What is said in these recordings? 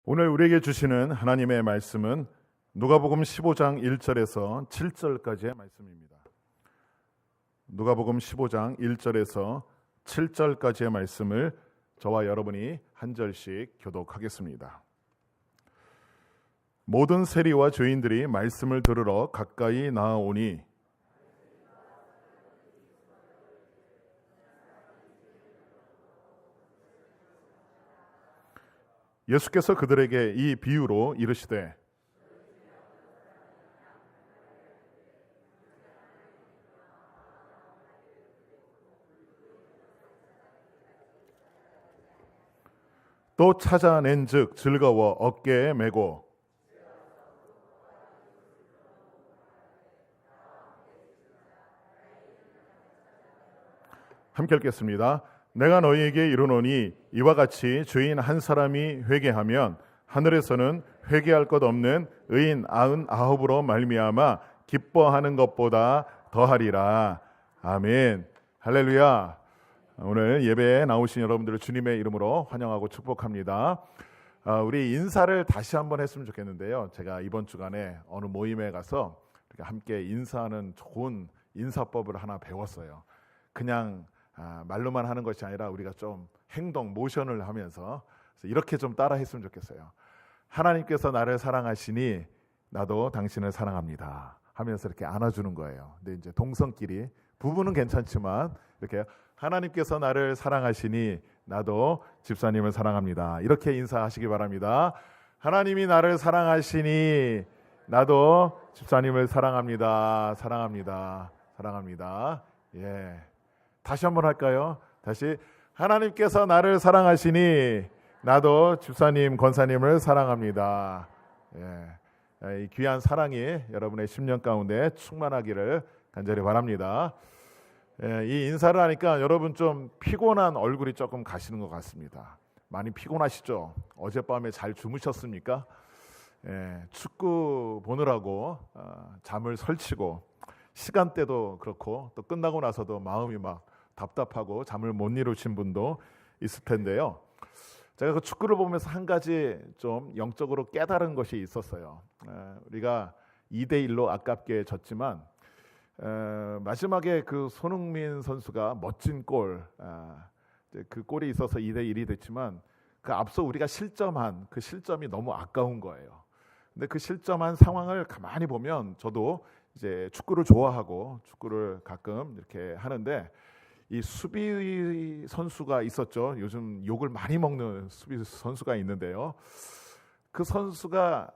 오늘 우리에게 주시는 하나님의 말씀은 누가복음 15장 1절에서 7절까지의 말씀입니다. 누가복음 15장 1절에서 7절까지의 말씀을 저와 여러분이 한 절씩 교독하겠습니다. 모든 세리와 죄인들이 말씀을 들으러 가까이 나아오니 예수께서 그들에게 이 비유로 이르시되 또 찾아낸즉 즐거워 어깨에 메고 함께 읽겠습니다. 내가 너희에게 이르노니 이와 같이 죄인 한 사람이 회개하면 하늘에서는 회개할 것 없는 의인 99으로 말미암아 기뻐하는 것보다 더하리라. 아멘. 할렐루야. 오늘 예배에 나오신 여러분들을 주님의 이름으로 환영하고 축복합니다. 우리 인사를 다시 한번 했으면 좋겠는데요. 제가 이번 주간에 어느 모임에 가서 함께 인사하는 좋은 인사법을 하나 배웠어요. 그냥 말로만 하는 것이 아니라 우리가 좀 행동, 모션을 하면서 이렇게 좀 따라 했으면 좋겠어요. 하나님께서 나를 사랑하시니 나도 당신을 사랑합니다 하면서 이렇게 안아주는 거예요. 근데 이제 동성끼리, 부부는 괜찮지만 이렇게 하나님께서 나를 사랑하시니 나도 집사님을 사랑합니다. 이렇게 인사하시기 바랍니다. 하나님이 나를 사랑하시니 나도 집사님을 사랑합니다. 사랑합니다. 사랑합니다. 예. 다시 한번 할까요? 다시. 하나님께서 나를 사랑하시니 나도 집사님, 권사님을 사랑합니다. 예. 이 귀한 사랑이 여러분의 10년 가운데 충만하기를 간절히 바랍니다. 예. 이 인사를 하니까 여러분 좀 피곤한 얼굴이 조금 가시는 것 같습니다. 많이 피곤하시죠? 어젯밤에 잘 주무셨습니까? 예. 축구 보느라고 잠을 설치고 시간대도 그렇고 또 끝나고 나서도 마음이 막 답답하고 잠을 못 이루신 분도 있을 텐데요. 제가 그 축구를 보면서 한 가지 좀 영적으로 깨달은 것이 있었어요. 우리가 2대1로 아깝게 졌지만 마지막에 그 손흥민 선수가 멋진 골, 그 골이 있어서 2대1이 됐지만 그 앞서 우리가 실점한 그 실점이 너무 아까운 거예요. 근데 그 실점한 상황을 가만히 보면 저도 이제 축구를 좋아하고 축구를 가끔 이렇게 하는데 이 수비 선수가 있었죠. 요즘 욕을 많이 먹는 수비 선수가 있는데요. 그 선수가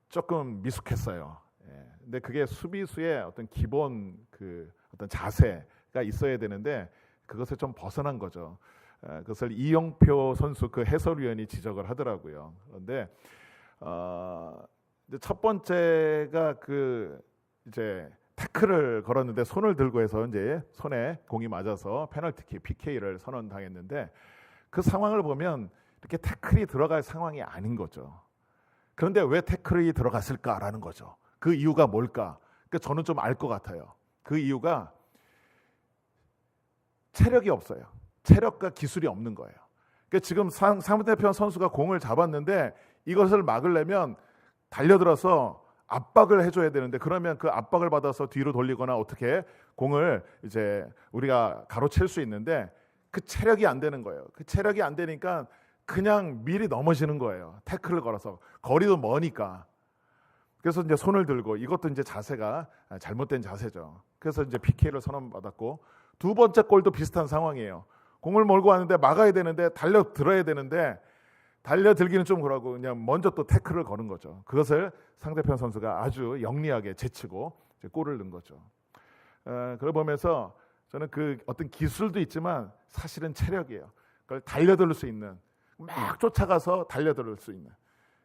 조금 미숙했어요. 예. 근데 그게 수비수의 어떤 기본 그 어떤 자세가 있어야 되는데 그것을 좀 벗어난 거죠. 그것을 이영표 선수 그 해설위원이 지적을 하더라고요. 그런데 첫 번째가 그 이제 태클을 걸었는데 손을 들고 해서 이제 손에 공이 맞아서 페널티킥 PK를 선언당했는데 그 상황을 보면 이렇게 태클이 들어갈 상황이 아닌 거죠. 그런데 왜 태클이 들어갔을까라는 거죠. 그 이유가 뭘까? 그러니까 저는 좀 알 것 같아요. 그 이유가 체력이 없어요. 체력과 기술이 없는 거예요. 그러니까 지금 상대편 선수가 공을 잡았는데 이것을 막으려면 달려들어서 압박을 해줘야 되는데 그러면 그 압박을 받아서 뒤로 돌리거나 어떻게 공을 이제 우리가 가로챌 수 있는데 그 체력이 안 되는 거예요. 그 체력이 안 되니까 그냥 미리 넘어지는 거예요. 태클을 걸어서 거리도 머니까. 그래서 이제 손을 들고 이것도 이제 자세가 잘못된 자세죠. 그래서 이제 PK를 선언받았고 두 번째 골도 비슷한 상황이에요. 공을 몰고 왔는데 막아야 되는데 달려들어야 되는데 달려들기는 좀 그러고 그냥 먼저 또 태클을 거는 거죠. 그것을 상대편 선수가 아주 영리하게 제치고 골을 넣은 거죠. 그걸 보면서 저는 그 어떤 기술도 있지만 사실은 체력이에요. 그걸 달려들 수 있는, 막 쫓아가서 달려들 수 있는.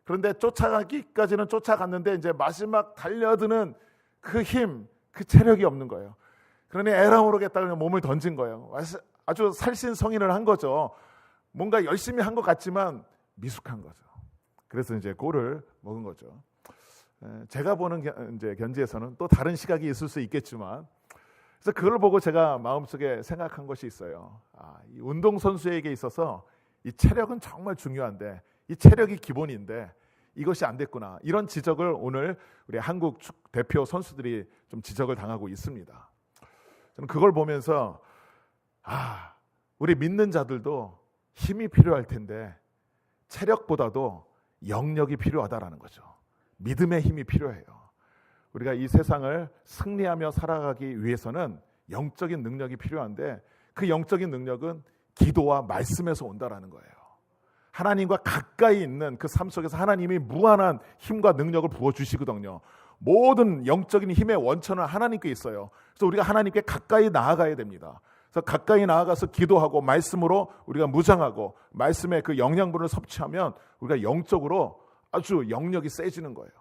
그런데 쫓아가기까지는 쫓아갔는데 이제 마지막 달려드는 그 힘, 그 체력이 없는 거예요. 그러니 에라 모르겠다 그냥 몸을 던진 거예요. 아주 살신성인을 한 거죠. 뭔가 열심히 한 것 같지만 미숙한 거죠. 그래서 이제 골을 먹은 거죠. 제가 보는 이제 견지에서는 또 다른 시각이 있을 수 있겠지만, 그래서 그걸 보고 제가 마음속에 생각한 것이 있어요. 이 운동 선수에게 있어서 이 체력은 정말 중요한데 이 체력이 기본인데 이것이 안 됐구나. 이런 지적을 오늘 우리 한국 대표 선수들이 좀 지적을 당하고 있습니다. 저는 그걸 보면서 우리 믿는 자들도 힘이 필요할 텐데 체력보다도 영력이 필요하다라는 거죠. 믿음의 힘이 필요해요. 우리가 이 세상을 승리하며 살아가기 위해서는 영적인 능력이 필요한데 그 영적인 능력은 기도와 말씀에서 온다라는 거예요. 하나님과 가까이 있는 그 삶 속에서 하나님이 무한한 힘과 능력을 부어주시거든요. 모든 영적인 힘의 원천은 하나님께 있어요. 그래서 우리가 하나님께 가까이 나아가야 됩니다. 그래서 가까이 나아가서 기도하고 말씀으로 우리가 무장하고 말씀의 그 영양분을 섭취하면 우리가 영적으로 아주 영력이 세지는 거예요.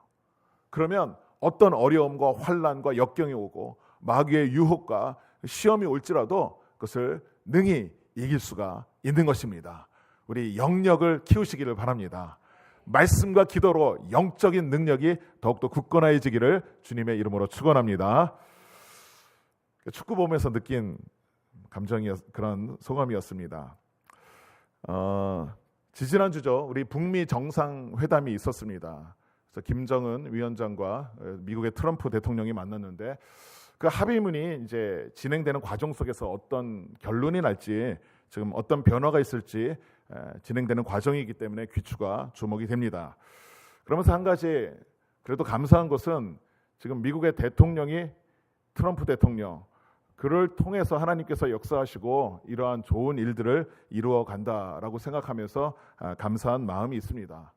그러면 어떤 어려움과 환난과 역경이 오고 마귀의 유혹과 시험이 올지라도 그것을 능히 이길 수가 있는 것입니다. 우리 영력을 키우시기를 바랍니다. 말씀과 기도로 영적인 능력이 더욱더 굳건해지기를 주님의 이름으로 축원합니다. 축구 보면서 느낀 그런 소감이었습니다. 지지난주죠. 우리 북미 정상회담이 있었습니다. 그래서 김정은 위원장과 미국의 트럼프 대통령이 만났는데 그 합의문이 이제 진행되는 과정 속에서 어떤 결론이 날지 지금 어떤 변화가 있을지 진행되는 과정이기 때문에 귀추가 주목이 됩니다. 그러면서 한 가지 그래도 감사한 것은 지금 미국의 대통령이 트럼프 대통령 그를 통해서 하나님께서 역사하시고 이러한 좋은 일들을 이루어 간다라고 생각하면서 감사한 마음이 있습니다.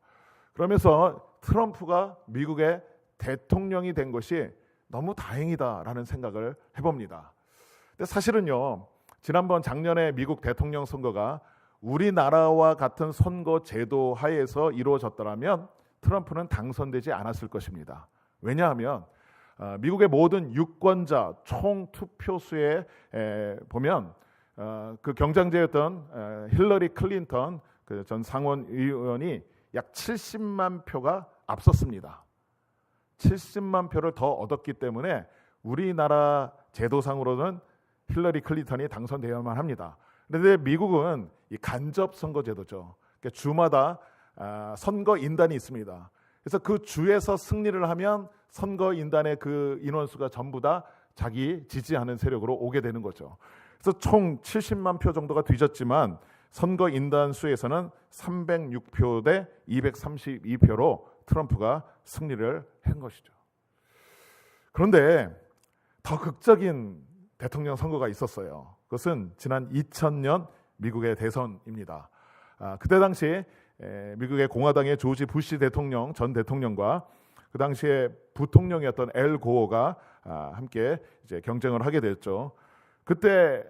그러면서 트럼프가 미국의 대통령이 된 것이 너무 다행이다라는 생각을 해봅니다. 근데 사실은요, 지난번 작년에 미국 대통령 선거가 우리나라와 같은 선거 제도 하에서 이루어졌더라면 트럼프는 당선되지 않았을 것입니다. 왜냐하면 미국의 모든 유권자 총 투표수에 보면 그 경쟁자였던 힐러리 클린턴 그 전 상원 의원이 약 70만 표가 앞섰습니다. 70만 표를 더 얻었기 때문에 우리나라 제도상으로는 힐러리 클린턴이 당선되어야만 합니다. 그런데 미국은 이 간접 선거 제도죠. 그러니까 주마다 선거 인단이 있습니다. 그래서 그 주에서 승리를 하면 선거 인단의 그 인원수가 전부 다 자기 지지하는 세력으로 오게 되는 거죠. 그래서 총 70만 표 정도가 뒤졌지만 선거 인단 수에서는 306표 대 232표로 트럼프가 승리를 한 것이죠. 그런데 더 극적인 대통령 선거가 있었어요. 그것은 지난 2000년 미국의 대선입니다. 그때 당시 미국의 공화당의 조지 부시 대통령 전 대통령과 그 당시에 부통령이었던 엘 고어가 함께 이제 경쟁을 하게 됐죠. 그때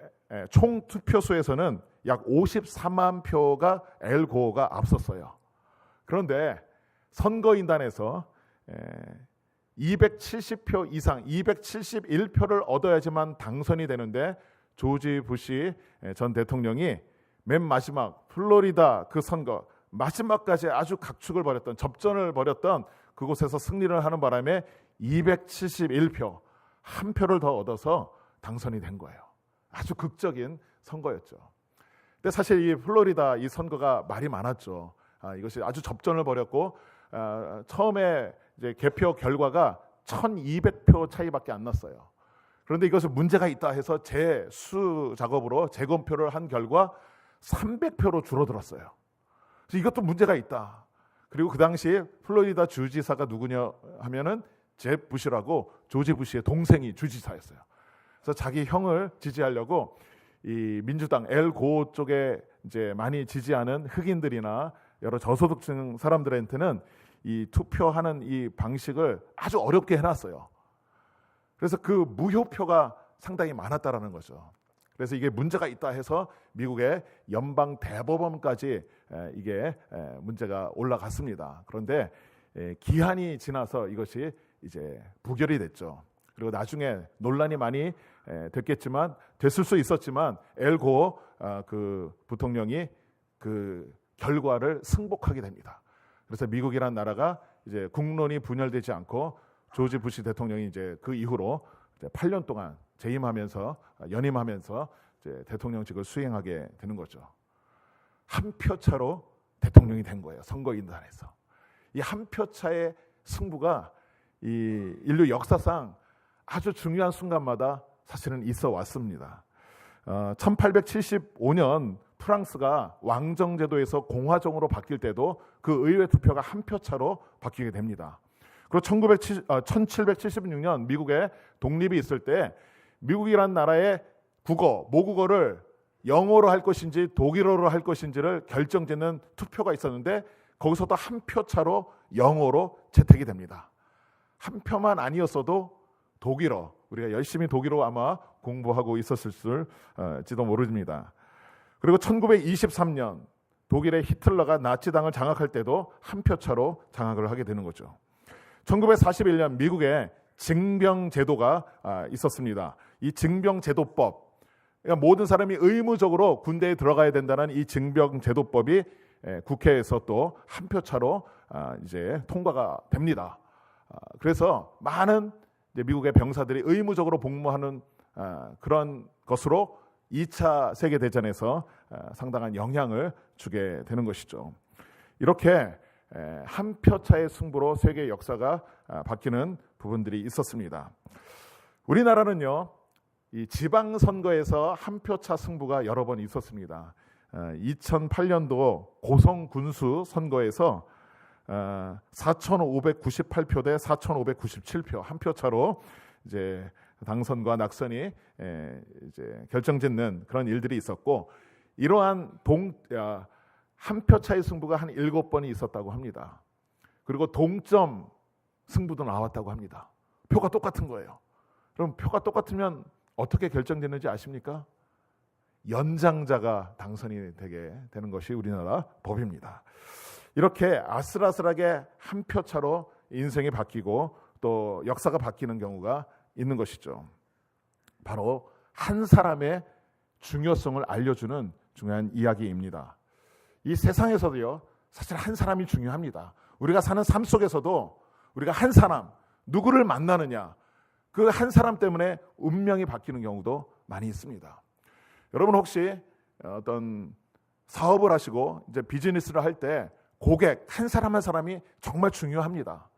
총 투표수에서는 약 54만 표가 엘 고어가 앞섰어요. 그런데 선거인단에서 270표 이상, 271표를 얻어야지만 당선이 되는데 조지 부시 전 대통령이 맨 마지막 플로리다 그 선거 마지막까지 아주 각축을 벌였던 접전을 벌였던 그곳에서 승리를 하는 바람에 271표, 한 표를 더 얻어서 당선이 된 거예요. 아주 극적인 선거였죠. 근데 사실 이 플로리다 이 선거가 말이 많았죠. 이것이 아주 접전을 벌였고 처음에 이제 개표 결과가 1200표 차이밖에 안 났어요. 그런데 이것은 문제가 있다 해서 재수 작업으로 재검표를 한 결과 300표로 줄어들었어요. 그래서 이것도 문제가 있다. 그리고 그 당시에 플로리다 주지사가 누구냐 하면은 제 부시라고 조지 부시의 동생이 주지사였어요. 그래서 자기 형을 지지하려고 이 민주당 엘 고어 쪽에 이제 많이 지지하는 흑인들이나 여러 저소득층 사람들한테는 이 투표하는 이 방식을 아주 어렵게 해놨어요. 그래서 그 무효표가 상당히 많았다라는 거죠. 그래서 이게 문제가 있다 해서 미국의 연방 대법원까지 이게 문제가 올라갔습니다. 그런데 기한이 지나서 이것이 이제 부결이 됐죠. 그리고 나중에 논란이 많이 됐겠지만 됐을 수 있었지만 엘 고어 그 부통령이 그 결과를 승복하게 됩니다. 그래서 미국이란 나라가 이제 국론이 분열되지 않고 조지 부시 대통령이 이제 그 이후로 이제 8년 동안 연임하면서 이제 대통령직을 수행하게 되는 거죠. 한 표 차로 대통령이 된 거예요. 선거인단에서. 이 한 표 차의 승부가 이 인류 역사상 아주 중요한 순간마다 사실은 있어 왔습니다. 1875년 프랑스가 왕정제도에서 공화정으로 바뀔 때도 그 의회 투표가 한 표 차로 바뀌게 됩니다. 그리고 1776년 미국의 독립이 있을 때 미국이란 나라의 국어, 모국어를 영어로 할 것인지 독일어로 할 것인지를 결정짓는 투표가 있었는데 거기서도 한 표 차로 영어로 채택이 됩니다. 한 표만 아니었어도 독일어, 우리가 열심히 독일어 아마 공부하고 있었을지도 모릅니다. 그리고 1923년 독일의 히틀러가 나치당을 장악할 때도 한 표 차로 장악을 하게 되는 거죠. 1941년 미국에 징병제도가 있었습니다. 이 징병제도법, 그러니까 모든 사람이 의무적으로 군대에 들어가야 된다는 이 징병제도법이 국회에서 또 한 표 차로 이제 통과가 됩니다. 그래서 많은 미국의 병사들이 의무적으로 복무하는 그런 것으로 2차 세계대전에서 상당한 영향을 주게 되는 것이죠. 이렇게 한 표 차의 승부로 세계 역사가 바뀌는 부분들이 있었습니다. 우리나라는요, 이 지방선거에서 한 표 차 승부가 여러 번 있었습니다. 2008년도 고성 군수 선거에서 4,598표 대 4,597표 한 표 차로 이제 당선과 낙선이 이제 결정짓는 그런 일들이 있었고, 이러한 한 표 차의 승부가 한 7번이 있었다고 합니다. 그리고 동점 승부도 나왔다고 합니다. 표가 똑같은 거예요. 그럼 표가 똑같으면 어떻게 결정되는지 아십니까? 연장자가 당선이 되게 되는 것이 우리나라 법입니다. 이렇게 아슬아슬하게 한 표 차로 인생이 바뀌고 또 역사가 바뀌는 경우가 있는 것이죠. 바로 한 사람의 중요성을 알려주는 중요한 이야기입니다. 이 세상에서도요, 사실 한 사람이 중요합니다. 우리가 사는 삶 속에서도 우리가 한 사람, 누구를 만나느냐, 그 한 사람 때문에 운명이 바뀌는 경우도 많이 있습니다. 여러분 혹시 어떤 사업을 하시고 이제 비즈니스를 할 때 고객 한 사람 한 사람이 정말 중요합니다.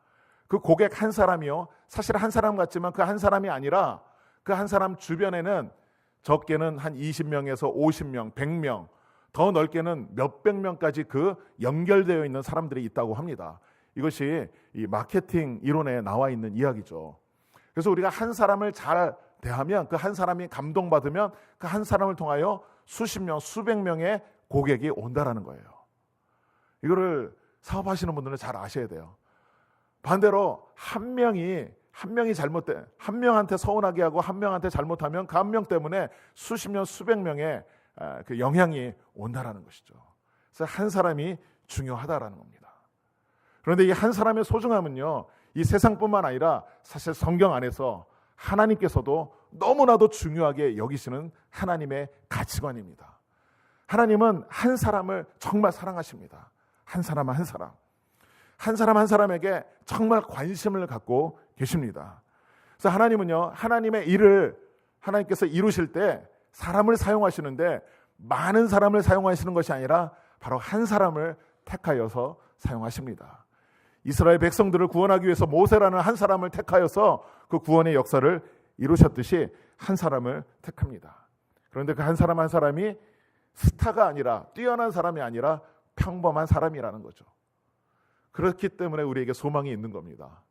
그 고객 한 사람이요, 사실 한 사람 같지만 그 한 사람이 아니라 그 한 사람 주변에는 적게는 한 20명에서 50명, 100명, 더 넓게는 몇백 명까지 그 연결되어 있는 사람들이 있다고 합니다. 이것이 이 마케팅 이론에 나와 있는 이야기죠. 그래서 우리가 한 사람을 잘 대하면, 그 한 사람이 감동받으면 그 한 사람을 통하여 수십 명, 수백 명의 고객이 온다라는 거예요. 이거를 사업하시는 분들은 잘 아셔야 돼요. 반대로 한 명이 잘못돼, 한 명한테 서운하게 하고 한 명한테 잘못하면 그 한 명 때문에 수십 명, 수백 명의 그 영향이 온다라는 것이죠. 그래서 한 사람이 중요하다라는 겁니다. 그런데 이 한 사람의 소중함은요, 이 세상뿐만 아니라 사실 성경 안에서 하나님께서도 너무나도 중요하게 여기시는 하나님의 가치관입니다. 하나님은 한 사람을 정말 사랑하십니다. 한 사람 한 사람. 한 사람 한 사람에게 정말 관심을 갖고 계십니다. 그래서 하나님은요, 하나님의 일을 하나님께서 이루실 때 사람을 사용하시는데 많은 사람을 사용하시는 것이 아니라 바로 한 사람을 택하여서 사용하십니다. 이스라엘 백성들을 구원하기 위해서 모세라는 한 사람을 택하여서 그 구원의 역사를 이루셨듯이 한 사람을 택합니다. 그런데 그 한 사람 한 사람이 스타가 아니라, 뛰어난 사람이 아니라 평범한 사람이라는 거죠. 그렇기 때문에 우리에게 소망이 있는 겁니다.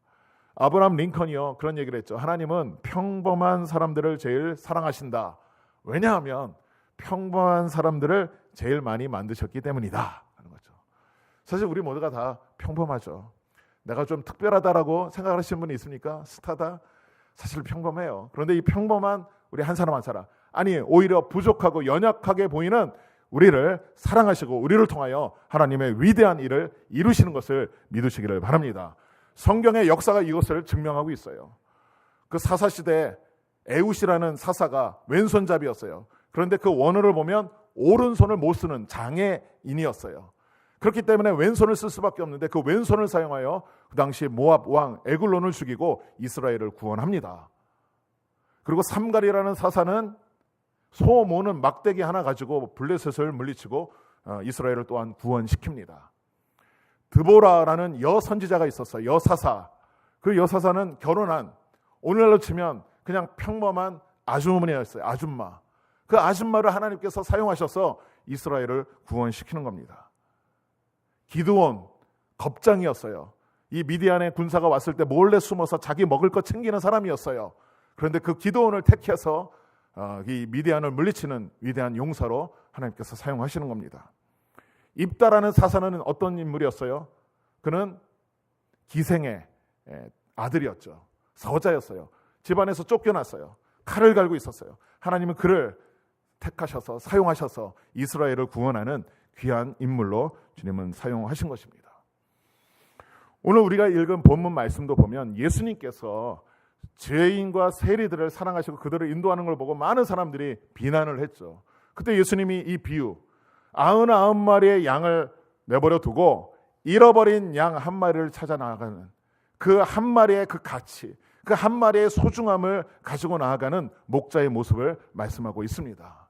아브라함 링컨이요, 그런 얘기를 했죠. 하나님은 평범한 사람들을 제일 사랑하신다. 왜냐하면 평범한 사람들을 제일 많이 만드셨기 때문이다 하는 거죠. 사실 우리 모두가 다 평범하죠. 내가 좀 특별하다라고 생각하시는 분이 있습니까? 스타다? 사실 평범해요. 그런데 이 평범한 우리 한 사람 한 사람, 아니 오히려 부족하고 연약하게 보이는 우리를 사랑하시고 우리를 통하여 하나님의 위대한 일을 이루시는 것을 믿으시기를 바랍니다. 성경의 역사가 이것을 증명하고 있어요. 그 사사시대에 에웃이라는 사사가 왼손잡이였어요. 그런데 그 원어를 보면 오른손을 못 쓰는 장애인이었어요. 그렇기 때문에 왼손을 쓸 수밖에 없는데 그 왼손을 사용하여 그 당시 모압 왕 에글론을 죽이고 이스라엘을 구원합니다. 그리고 삼갈이라는 사사는 소 모는 막대기 하나 가지고 블레셋을 물리치고 이스라엘을 또한 구원시킵니다. 드보라라는 여선지자가 있었어요. 여사사. 그 여사사는 결혼한, 오늘날로 치면 그냥 평범한 아주머니였어요. 아줌마. 그 아줌마를 하나님께서 사용하셔서 이스라엘을 구원시키는 겁니다. 기드온, 겁장이었어요. 이 미디안의 군사가 왔을 때 몰래 숨어서 자기 먹을 거 챙기는 사람이었어요. 그런데 그 기드온을 택해서 이 미디안을 물리치는 위대한 용사로 하나님께서 사용하시는 겁니다. 입다라는 사사는 어떤 인물이었어요? 그는 기생의 아들이었죠. 서자였어요. 집안에서 쫓겨났어요. 칼을 갈고 있었어요. 하나님은 그를 택하셔서 사용하셔서 이스라엘을 구원하는 귀한 인물로 주님은 사용하신 것입니다. 오늘 우리가 읽은 본문 말씀도 보면 예수님께서 죄인과 세리들을 사랑하시고 그들을 인도하는 걸 보고 많은 사람들이 비난을 했죠. 그때 예수님이 이 비유, 99마리의 양을 내버려 두고 잃어버린 양 한 마리를 찾아 나아가는 그 한 마리의 그 가치, 그 한 마리의 소중함을 가지고 나아가는 목자의 모습을 말씀하고 있습니다.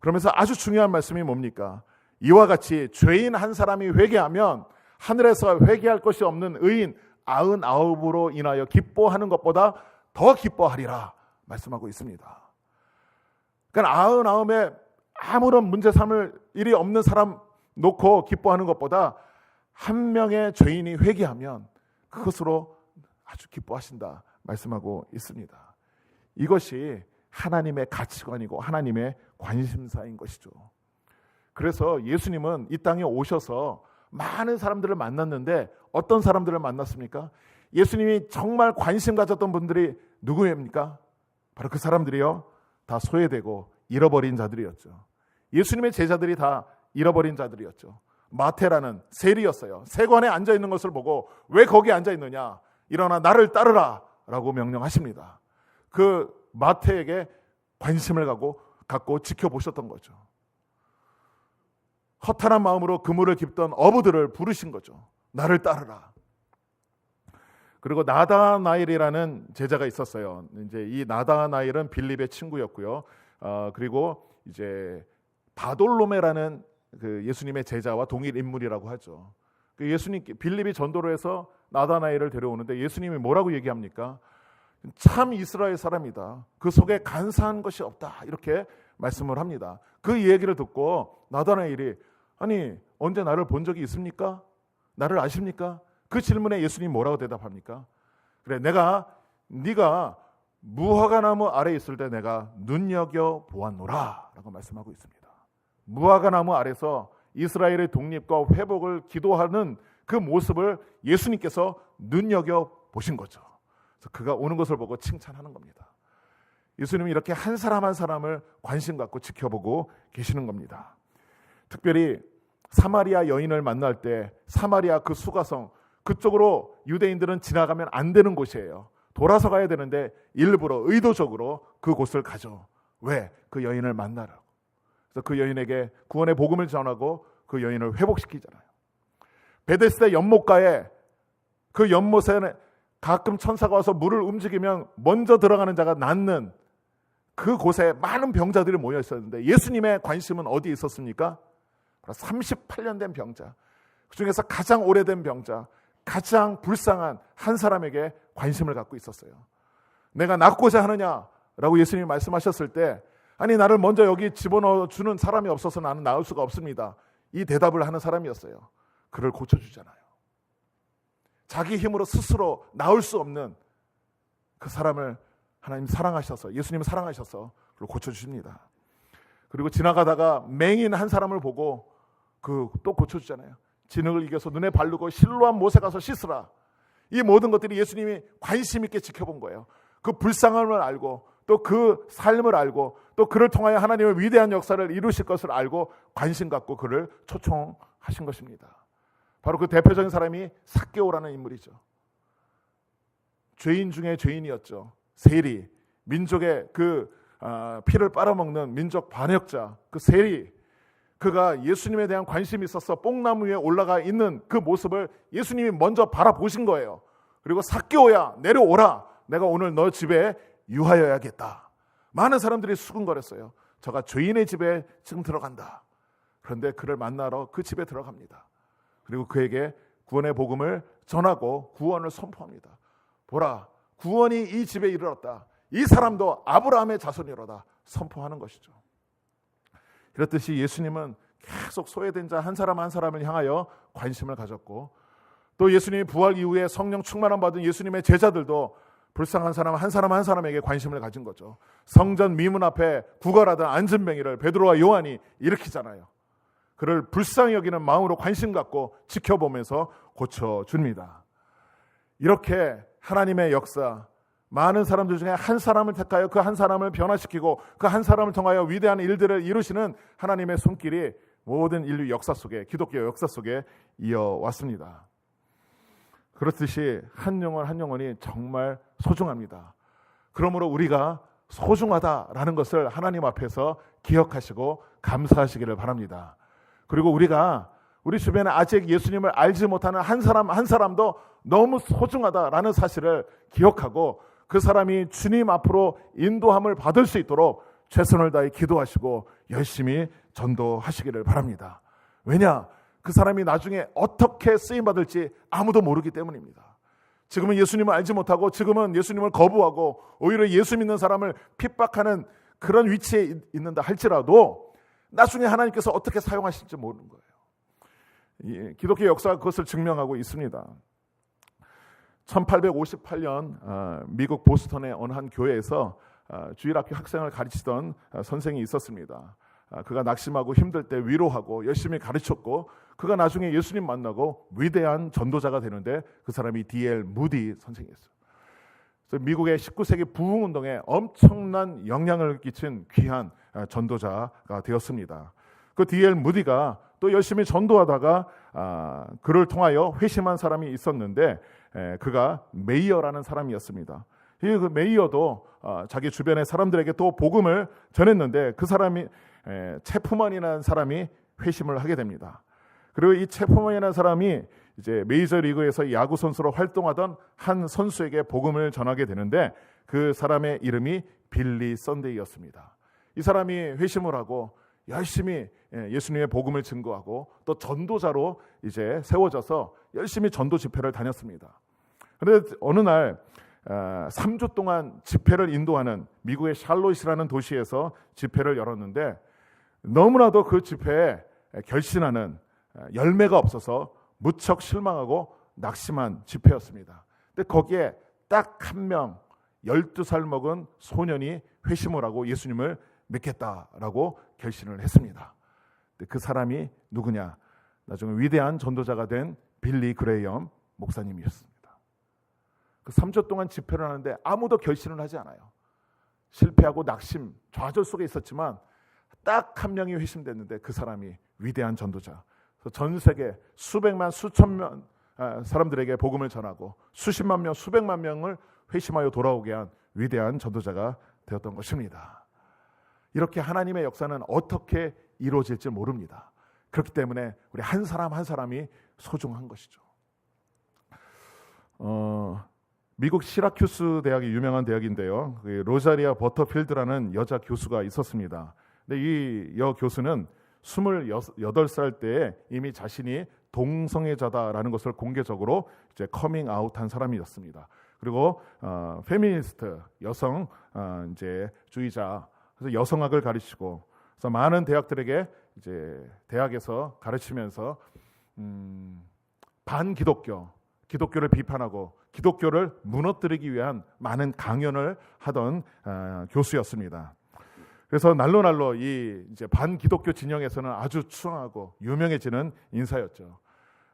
그러면서 아주 중요한 말씀이 뭡니까? 이와 같이 죄인 한 사람이 회개하면 하늘에서 회개할 것이 없는 의인 99으로 인하여 기뻐하는 것보다 더 기뻐하리라 말씀하고 있습니다. 그러니까 99에 아무런 문제 삼을 일이 없는 사람 놓고 기뻐하는 것보다 한 명의 죄인이 회개하면 그것으로 아주 기뻐하신다 말씀하고 있습니다. 이것이 하나님의 가치관이고 하나님의 관심사인 것이죠. 그래서 예수님은 이 땅에 오셔서 많은 사람들을 만났는데 어떤 사람들을 만났습니까? 예수님이 정말 관심 가졌던 분들이 누구입니까? 바로 그 사람들이요, 다 소외되고 잃어버린 자들이었죠. 예수님의 제자들이 다 잃어버린 자들이었죠. 마태라는 세리였어요. 세관에 앉아있는 것을 보고 왜 거기에 앉아있느냐, 일어나 나를 따르라 라고 명령하십니다. 그 마태에게 관심을 갖고 지켜보셨던 거죠. 허탄한 마음으로 그물을 깁던 어부들을 부르신 거죠. 나를 따르라. 그리고 나다나엘이라는 제자가 있었어요. 이제 이 나다나엘은 빌립의 친구였고요. 그리고 이제 바돌로메라는 그 예수님의 제자와 동일 인물이라고 하죠. 그 예수님 빌립이 전도를 해서 나다나엘을 데려오는데 예수님이 뭐라고 얘기합니까? 참 이스라엘 사람이다. 그 속에 간사한 것이 없다. 이렇게 말씀을 합니다. 그 얘기를 듣고 나다나엘이 아니 언제 나를 본 적이 있습니까? 나를 아십니까? 그 질문에 예수님이 뭐라고 대답합니까? 그래, 네가 무화과나무 아래에 있을 때 내가 눈여겨 보았노라 라고 말씀하고 있습니다. 무화과나무 아래서 이스라엘의 독립과 회복을 기도하는 그 모습을 예수님께서 눈여겨 보신 거죠. 그래서 그가 오는 것을 보고 칭찬하는 겁니다. 예수님이 이렇게 한 사람 한 사람을 관심 갖고 지켜보고 계시는 겁니다. 특별히 사마리아 여인을 만날 때 사마리아 그 수가성 그쪽으로 유대인들은 지나가면 안 되는 곳이에요. 돌아서 가야 되는데 일부러 의도적으로 그곳을 가죠. 왜? 그 여인을 만나라고. 그래서 그 여인에게 구원의 복음을 전하고 그 여인을 회복시키잖아요. 베데스다 연못가에 그 연못에 가끔 천사가 와서 물을 움직이면 먼저 들어가는 자가 낫는 그곳에 많은 병자들이 모여 있었는데 예수님의 관심은 어디에 있었습니까? 38년 된 병자, 그 중에서 가장 오래된 병자, 가장 불쌍한 한 사람에게 관심을 갖고 있었어요. 내가 낫고자 하느냐라고 예수님이 말씀하셨을 때 아니 나를 먼저 여기 집어넣어 주는 사람이 없어서 나는 나을 수가 없습니다. 이 대답을 하는 사람이었어요. 그를 고쳐주잖아요. 자기 힘으로 스스로 나을 수 없는 그 사람을 하나님 사랑하셔서 예수님 사랑하셔서 그를 고쳐주십니다. 그리고 지나가다가 맹인 한 사람을 보고 또 고쳐주잖아요. 진흙을 이겨서 눈에 바르고 실로암 못에 가서 씻으라. 이 모든 것들이 예수님이 관심 있게 지켜본 거예요. 그 불쌍함을 알고 또 그 삶을 알고 또 그를 통하여 하나님의 위대한 역사를 이루실 것을 알고 관심 갖고 그를 초청하신 것입니다. 바로 그 대표적인 사람이 삭개오라는 인물이죠. 죄인 중에 죄인이었죠. 세리, 민족의 피를 빨아먹는 민족 반역자, 그 세리, 그가 예수님에 대한 관심이 있어서 뽕나무 위에 올라가 있는 그 모습을 예수님이 먼저 바라보신 거예요. 그리고 삭개오야 내려오라. 내가 오늘 너 집에 유하여야겠다. 많은 사람들이 수군거렸어요. 저가 죄인의 집에 지금 들어간다. 그런데 그를 만나러 그 집에 들어갑니다. 그리고 그에게 구원의 복음을 전하고 구원을 선포합니다. 보라, 구원이 이 집에 이르렀다. 이 사람도 아브라함의 자손이로다 선포하는 것이죠. 이렇듯이 예수님은 계속 소외된 자 한 사람 한 사람을 향하여 관심을 가졌고, 또 예수님이 부활 이후에 성령 충만함 받은 예수님의 제자들도 불쌍한 사람 한 사람 한 사람에게 관심을 가진 거죠. 성전 미문 앞에 구걸하던 안진뱅이를 베드로와 요한이 일으키잖아요. 그를 불쌍히 여기는 마음으로 관심 갖고 지켜보면서 고쳐줍니다. 이렇게 하나님의 역사, 많은 사람들 중에 한 사람을 택하여 그 한 사람을 변화시키고 그 한 사람을 통하여 위대한 일들을 이루시는 하나님의 손길이 모든 인류 역사 속에, 기독교 역사 속에 이어왔습니다. 그렇듯이 한 영혼 한 영혼이 정말 소중합니다. 그러므로 우리가 소중하다라는 것을 하나님 앞에서 기억하시고 감사하시기를 바랍니다. 그리고 우리가 우리 주변에 아직 예수님을 알지 못하는 한 사람 한 사람도 너무 소중하다라는 사실을 기억하고 그 사람이 주님 앞으로 인도함을 받을 수 있도록 최선을 다해 기도하시고 열심히 전도하시기를 바랍니다. 왜냐? 그 사람이 나중에 어떻게 쓰임받을지 아무도 모르기 때문입니다. 지금은 예수님을 알지 못하고 지금은 예수님을 거부하고 오히려 예수 믿는 사람을 핍박하는 그런 위치에 있는다 할지라도 나중에 하나님께서 어떻게 사용하실지 모르는 거예요. 기독교 역사가 그것을 증명하고 있습니다. 1858년 미국 보스턴의 어느 한 교회에서 주일학교 학생을 가르치던 선생이 있었습니다. 그가 낙심하고 힘들 때 위로하고 열심히 가르쳤고 그가 나중에 예수님 만나고 위대한 전도자가 되는데 그 사람이 D.L. 무디 선생이었어요. 그래서 미국의 19세기 부흥운동에 엄청난 영향을 끼친 귀한 전도자가 되었습니다. 그 D.L. 무디가 또 열심히 전도하다가 그를 통하여 회심한 사람이 있었는데 그가 메이어라는 사람이었습니다. 그 메이어도 자기 주변의 사람들에게 또 복음을 전했는데 그 사람이 체프먼이라는 사람이 회심을 하게 됩니다. 그리고 이 체프먼이라는 사람이 이제 메이저리그에서 야구 선수로 활동하던 한 선수에게 복음을 전하게 되는데 그 사람의 이름이 빌리 썬데이였습니다. 이 사람이 회심을 하고 열심히 예수님의 복음을 증거하고 또 전도자로 이제 세워져서 열심히 전도 집회를 다녔습니다. 그런데 어느 날 3주 동안 집회를 인도하는 미국의 샬롯이라는 도시에서 집회를 열었는데 너무나도 그 집회에 결신하는 열매가 없어서 무척 실망하고 낙심한 집회였습니다. 근데 거기에 딱 한 명 12살 먹은 소년이 회심을 하고 예수님을 믿겠다라고 결심을 했습니다. 근데 그 사람이 누구냐? 나중에 위대한 전도자가 된 빌리 그레이엄 목사님이었습니다. 그 3주 동안 집회를 하는데 아무도 결심을 하지 않아요. 실패하고 낙심, 좌절 속에 있었지만 딱 한 명이 회심됐는데 그 사람이 위대한 전도자. 그래서 전 세계 수백만 수천만 사람들에게 복음을 전하고 수십만 명, 수백만 명을 회심하여 돌아오게 한 위대한 전도자가 되었던 것입니다. 이렇게 하나님의 역사는 어떻게 이루어질지 모릅니다. 그렇기 때문에 우리 한 사람 한 사람이 소중한 것이죠. 미국 시라큐스 대학이 유명한 대학인데요. 로자리아 버터필드라는 여자 교수가 있었습니다. 근데 이 여 교수는 28살 때에 이미 자신이 동성애자다라는 것을 공개적으로 이제 커밍 아웃한 사람이었습니다. 그리고 페미니스트 여성 이제 주의자, 그래서 여성학을 가르치고 그래서 많은 대학들에게 이제 대학에서 가르치면서 반기독교, 기독교를 비판하고 기독교를 무너뜨리기 위한 많은 강연을 하던 교수였습니다. 그래서 날로 이 이제 반기독교 진영에서는 아주 추앙하고 유명해지는 인사였죠.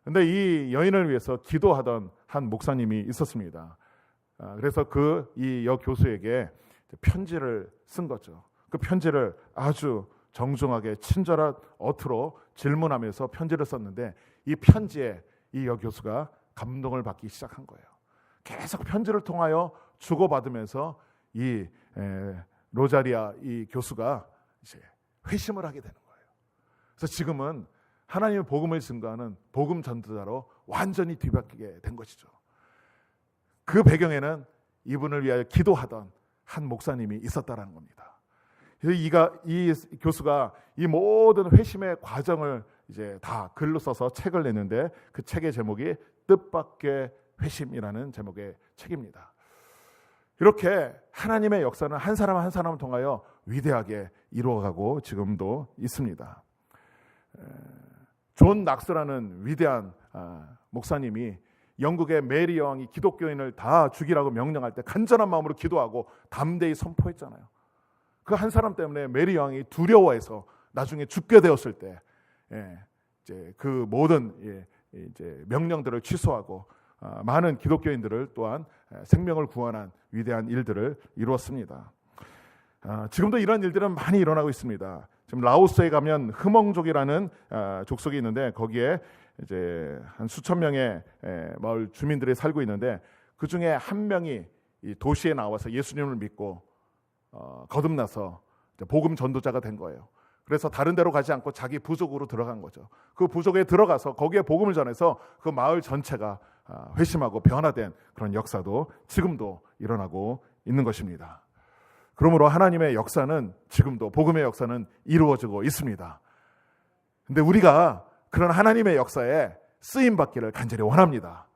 그런데 이 여인을 위해서 기도하던 한 목사님이 있었습니다. 그래서 이 여 교수에게 편지를 쓴 거죠. 그 편지를 아주 정중하게 친절한 어투로 질문하면서 편지를 썼는데 이 편지에 이 여 교수가 감동을 받기 시작한 거예요. 계속 편지를 통하여 주고받으면서 이 로자리아 이 교수가 이제 회심을 하게 되는 거예요. 그래서 지금은 하나님의 복음을 증거하는 복음 전도자로 완전히 뒤바뀌게 된 것이죠. 그 배경에는 이분을 위하여 기도하던 한 목사님이 있었다라는 겁니다. 이 교수가 이 모든 회심의 과정을 이제 다 글로 써서 책을 냈는데 그 책의 제목이 뜻밖의 회심이라는 제목의 책입니다. 이렇게 하나님의 역사는 한 사람 한 사람을 통하여 위대하게 이루어가고 지금도 있습니다. 존 낙스라는 위대한 목사님이 영국의 메리 여왕이 기독교인을 다 죽이라고 명령할 때 간절한 마음으로 기도하고 담대히 선포했잖아요. 그 한 사람 때문에 메리 여왕이 두려워해서 나중에 죽게 되었을 때 이제 그 모든 이제 명령들을 취소하고 많은 기독교인들을 또한 생명을 구원한 위대한 일들을 이루었습니다. 지금도 이런 일들은 많이 일어나고 있습니다. 지금 라오스에 가면 흐멍족이라는 족속이 있는데 거기에 이제 한 수천 명의 마을 주민들이 살고 있는데 그 중에 한 명이 이 도시에 나와서 예수님을 믿고 거듭나서 복음 전도자가 된 거예요. 그래서 다른 데로 가지 않고 자기 부족으로 들어간 거죠. 그 부족에 들어가서 거기에 복음을 전해서 그 마을 전체가 회심하고 변화된 그런 역사도 지금도 일어나고 있는 것입니다. 그러므로 하나님의 역사는 지금도 복음의 역사는 이루어지고 있습니다. 근데 우리가 그런 하나님의 역사에 쓰임 받기를 간절히 원합니다.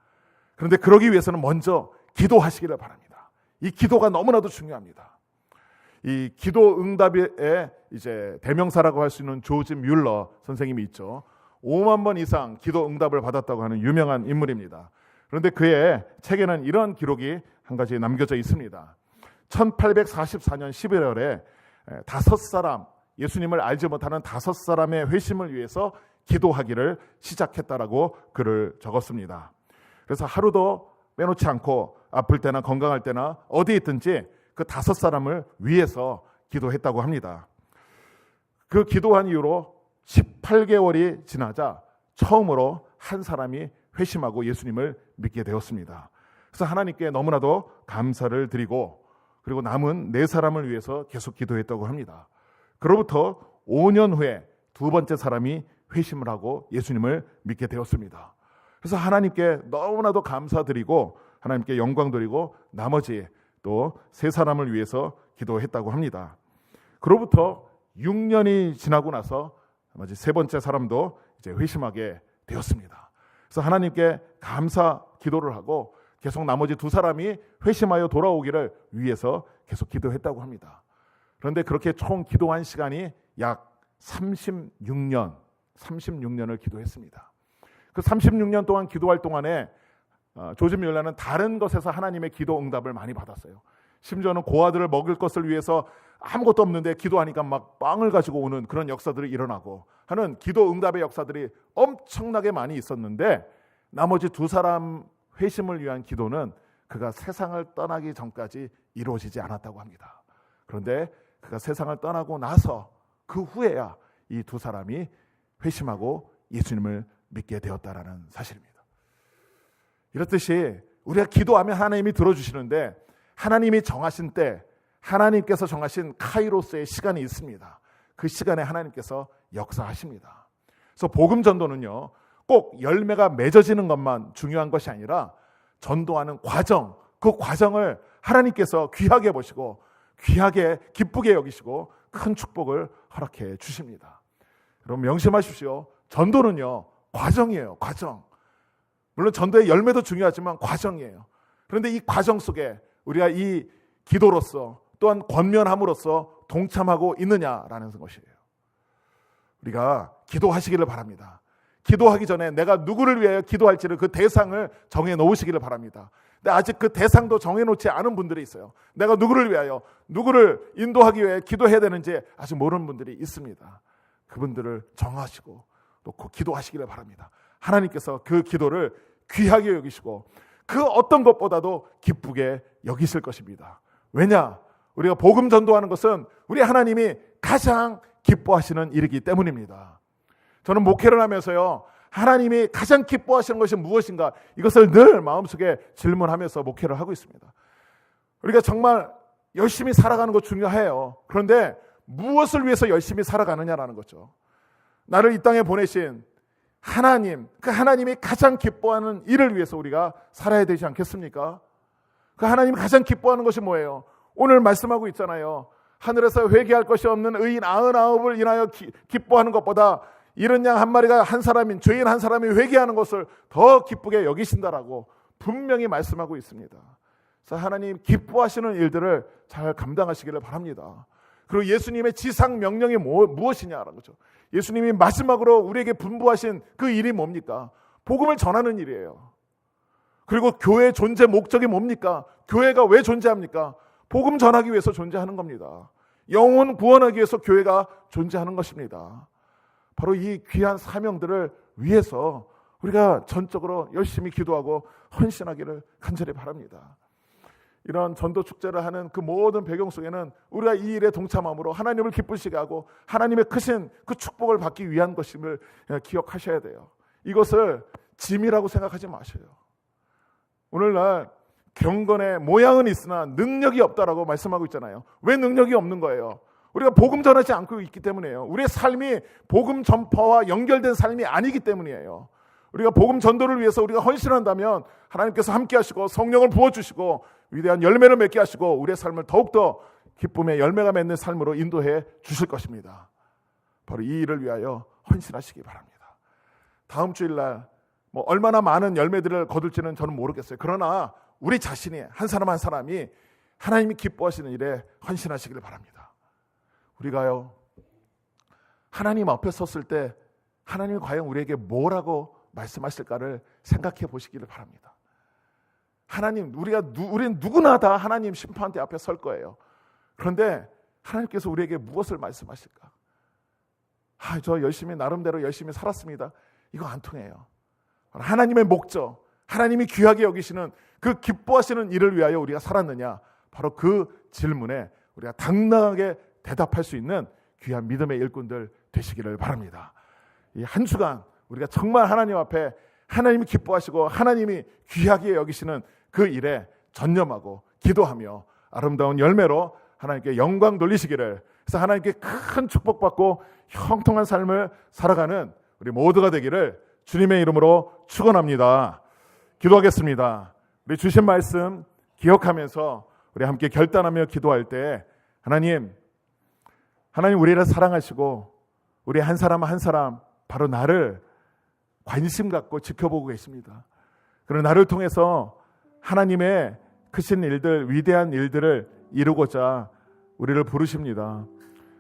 그런데 그러기 위해서는 먼저 기도하시기를 바랍니다. 이 기도가 너무나도 중요합니다. 이 기도 응답의 이제 대명사라고 할 수 있는 조지 뮬러 선생님이 있죠. 5만 번 이상 기도 응답을 받았다고 하는 유명한 인물입니다. 그런데 그의 책에는 이런 기록이 한 가지 남겨져 있습니다. 1844년 11월에 5사람, 예수님을 알지 못하는 5사람의 회심을 위해서 기도하기를 시작했다라고 글을 적었습니다. 그래서 하루도 빼놓지 않고 아플 때나 건강할 때나 어디에 있든지 그 5사람을 위해서 기도했다고 합니다. 그 기도한 이후로 18개월이 지나자 처음으로 한 사람이 회심하고 예수님을 믿게 되었습니다. 그래서 하나님께 너무나도 감사를 드리고 그리고 남은 4사람을 위해서 계속 기도했다고 합니다. 그로부터 5년 후에 두 번째 사람이 회심을 하고 예수님을 믿게 되었습니다. 그래서 하나님께 너무나도 감사드리고 하나님께 영광 드리고 나머지 또 3사람을 위해서 기도했다고 합니다. 그로부터 6년이 지나고 나서 나머지 3번째 사람도 이제 회심하게 되었습니다. 그래서 하나님께 감사 기도를 하고 계속 나머지 2사람이 회심하여 돌아오기를 위해서 계속 기도했다고 합니다. 그런데 그렇게 총 기도한 시간이 약 36년을 기도했습니다. 그 36년 동안 기도할 동안에 조지 뮬러는 다른 것에서 하나님의 기도 응답을 많이 받았어요. 심지어는 고아들을 먹을 것을 위해서 아무것도 없는데 기도하니까 막 빵을 가지고 오는 그런 역사들이 일어나고 하는 기도 응답의 역사들이 엄청나게 많이 있었는데 나머지 2사람 회심을 위한 기도는 그가 세상을 떠나기 전까지 이루어지지 않았다고 합니다. 그런데 그가 세상을 떠나고 나서 그 후에야 이 2사람이 회심하고 예수님을 믿게 되었다라는 사실입니다. 이렇듯이 우리가 기도하면 하나님이 들어주시는데 하나님이 정하신 때 하나님께서 정하신 카이로스의 시간이 있습니다. 그 시간에 하나님께서 역사하십니다. 그래서 복음 전도는요 꼭 열매가 맺어지는 것만 중요한 것이 아니라 전도하는 과정, 그 과정을 하나님께서 귀하게 보시고 귀하게 기쁘게 여기시고 큰 축복을 허락해 주십니다. 여러분 명심하십시오. 전도는요 과정이에요. 과정. 물론 전도의 열매도 중요하지만 과정이에요. 그런데 이 과정 속에 우리가 이 기도로서 또한 권면함으로써 동참하고 있느냐라는 것이에요. 우리가 기도하시기를 바랍니다. 기도하기 전에 내가 누구를 위하여 기도할지를 그 대상을 정해 놓으시기를 바랍니다. 근데 아직 그 대상도 정해 놓지 않은 분들이 있어요. 내가 누구를 위하여, 누구를 인도하기 위해 기도해야 되는지 아직 모르는 분들이 있습니다. 그분들을 정하시고 놓고 기도하시기를 바랍니다. 하나님께서 그 기도를 귀하게 여기시고 그 어떤 것보다도 기쁘게 여기실 것입니다. 왜냐? 우리가 복음 전도하는 것은 우리 하나님이 가장 기뻐하시는 일이기 때문입니다. 저는 목회를 하면서요, 하나님이 가장 기뻐하시는 것이 무엇인가? 이것을 늘 마음속에 질문하면서 목회를 하고 있습니다. 우리가 정말 열심히 살아가는 것 중요해요. 그런데 무엇을 위해서 열심히 살아가느냐라는 거죠. 나를 이 땅에 보내신 하나님, 그 하나님이 가장 기뻐하는 일을 위해서 우리가 살아야 되지 않겠습니까? 그 하나님이 가장 기뻐하는 것이 뭐예요? 오늘 말씀하고 있잖아요. 하늘에서 회개할 것이 없는 의인 99을 인하여 기뻐하는 것보다 이른 양 한 마리가 한 사람인 죄인 한 사람이 회개하는 것을 더 기쁘게 여기신다라고 분명히 말씀하고 있습니다. 그래서 하나님 기뻐하시는 일들을 잘 감당하시기를 바랍니다. 그리고 예수님의 지상 명령이 무엇이냐라는 거죠. 예수님이 마지막으로 우리에게 분부하신 그 일이 뭡니까? 복음을 전하는 일이에요. 그리고 교회의 존재 목적이 뭡니까? 교회가 왜 존재합니까? 복음 전하기 위해서 존재하는 겁니다. 영혼 구원하기 위해서 교회가 존재하는 것입니다. 바로 이 귀한 사명들을 위해서 우리가 전적으로 열심히 기도하고 헌신하기를 간절히 바랍니다. 이런 전도 축제를 하는 그 모든 배경 속에는 우리가 이 일에 동참함으로 하나님을 기쁘시게 하고 하나님의 크신 그 축복을 받기 위한 것임을 기억하셔야 돼요. 이것을 짐이라고 생각하지 마셔요. 오늘날 경건의 모양은 있으나 능력이 없다라고 말씀하고 있잖아요. 왜 능력이 없는 거예요? 우리가 복음 전하지 않고 있기 때문이에요. 우리의 삶이 복음 전파와 연결된 삶이 아니기 때문이에요. 우리가 복음 전도를 위해서 우리가 헌신한다면 하나님께서 함께 하시고 성령을 부어주시고 위대한 열매를 맺게 하시고 우리의 삶을 더욱더 기쁨의 열매가 맺는 삶으로 인도해 주실 것입니다. 바로 이 일을 위하여 헌신하시기 바랍니다. 다음 주일날 얼마나 많은 열매들을 거둘지는 저는 모르겠어요. 그러나 우리 자신이 한 사람이 하나님이 기뻐하시는 일에 헌신하시기를 바랍니다. 우리가요 하나님 앞에 섰을 때 하나님이 과연 우리에게 뭐라고 말씀하실까를 생각해 보시기를 바랍니다. 하나님, 우리는 누구나 다 하나님 심판대 앞에 설 거예요. 그런데 하나님께서 우리에게 무엇을 말씀하실까? 저 나름대로 열심히 살았습니다. 이거 안 통해요. 하나님의 목적, 하나님이 귀하게 여기시는 그 기뻐하시는 일을 위하여 우리가 살았느냐? 바로 그 질문에 우리가 당당하게 대답할 수 있는 귀한 믿음의 일꾼들 되시기를 바랍니다. 이 한 주간 우리가 정말 하나님 앞에 하나님이 기뻐하시고 하나님이 귀하게 여기시는 그 일에 전념하고 기도하며 아름다운 열매로 하나님께 영광 돌리시기를, 그래서 하나님께 큰 축복받고 형통한 삶을 살아가는 우리 모두가 되기를 주님의 이름으로 축원합니다. 기도하겠습니다. 우리 주신 말씀 기억하면서 우리 함께 결단하며 기도할 때 하나님 우리를 사랑하시고 우리 한 사람 한 사람 바로 나를 관심 갖고 지켜보고 계십니다. 그리고 나를 통해서 하나님의 크신 일들, 위대한 일들을 이루고자 우리를 부르십니다.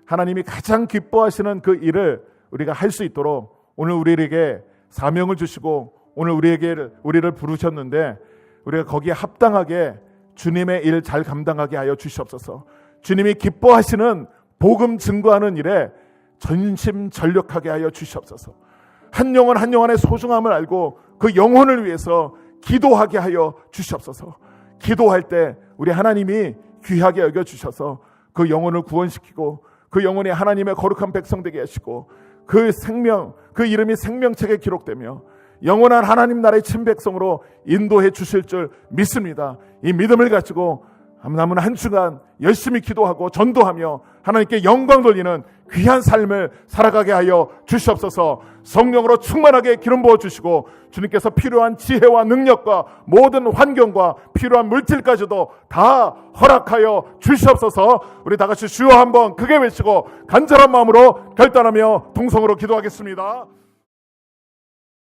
하나님이 가장 기뻐하시는 그 일을 우리가 할 수 있도록 오늘 우리에게 사명을 주시고 오늘 우리를 부르셨는데 우리가 거기에 합당하게 주님의 일 잘 감당하게 하여 주시옵소서. 주님이 기뻐하시는 복음 증거하는 일에 전심전력하게 하여 주시옵소서. 한 영혼 한 영혼의 소중함을 알고 그 영혼을 위해서 기도하게 하여 주시옵소서. 기도할 때 우리 하나님이 귀하게 여겨주셔서 그 영혼을 구원시키고 그 영혼이 하나님의 거룩한 백성 되게 하시고 그 생명, 그 이름이 생명책에 기록되며 영원한 하나님 나라의 친백성으로 인도해 주실 줄 믿습니다. 이 믿음을 가지고 남은 한 주간 열심히 기도하고 전도하며 하나님께 영광 돌리는 귀한 삶을 살아가게 하여 주시옵소서. 성령으로 충만하게 기름 부어주시고 주님께서 필요한 지혜와 능력과 모든 환경과 필요한 물질까지도 다 허락하여 주시옵소서. 우리 다 같이 주여 한번 크게 외치고 간절한 마음으로 결단하며 동성으로 기도하겠습니다.